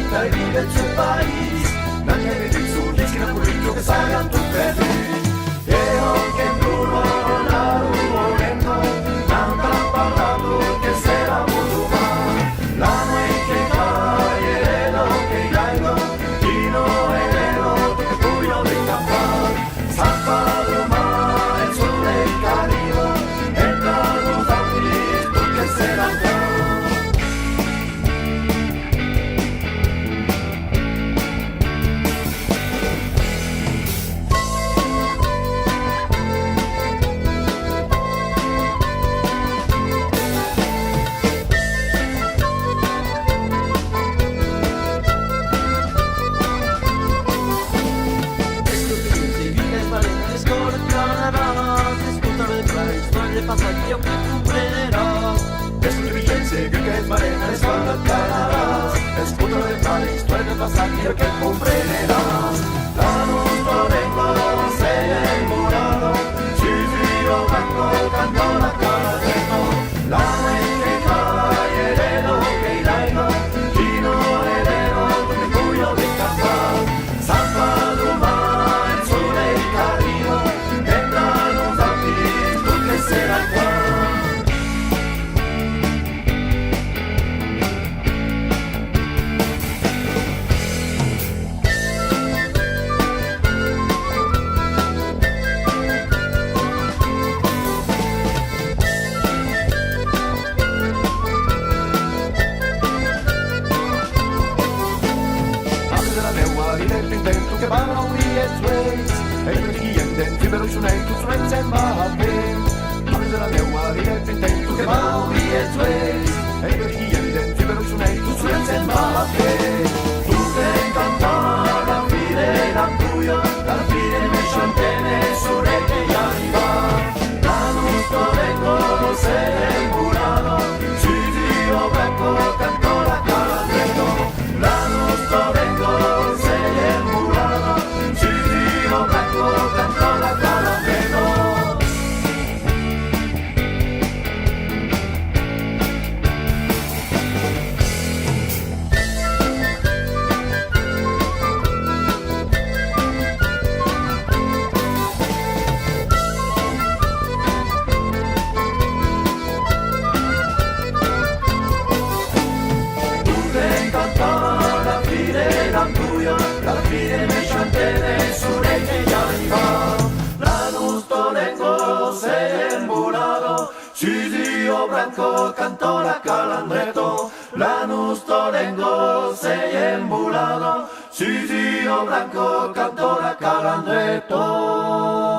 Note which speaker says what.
Speaker 1: vita e vive il suo paese. Non è vedo il suo, dice che non può che salgan tutte lì. E anche in Bruno, Naru, Orendo, non te l'ha parlato che sarà molto male. La notte che cae, Erelo, che gaido, Tino e Erelo, che buio di campare. San Paloma, il sole carico, entra los ángeles, tu che sarà già.
Speaker 2: Io che comprerò.
Speaker 1: Questo ti vince, che sbarena le sballattarás. Escudo de mare, historia de pasaje que comprenderás. La nostra lengua se è murato, Ciccio Blanco cantò la carretto. La noche cae, Erelo, che laido, Tino Erelo, che buio di campar. San Paloma, il sole carico, entra los ángeles, tu che será qua. Intento che vanno via i suoi e per chi intenti per uscire tu suoi sembra bene. Parli della mia diretto intento che vanno via i suoi e per chi intenti per uscire tu suoi sembra bene. Tu che cantano la fine da buio, la fine mi sciontene su rete e arriva. La nostra lingua se è murato, Ciccio Blanco cantò la carretto. La nostra lingua se è murato, Ciccio Blanco cantò la carretto. La fine mi sciontene su rete e arriva. La nostra lengua se è murato, Ciccio Blanco cantò la calandretto. La nostra lengua se è murato, Ciccio Blanco cantò la calandretto.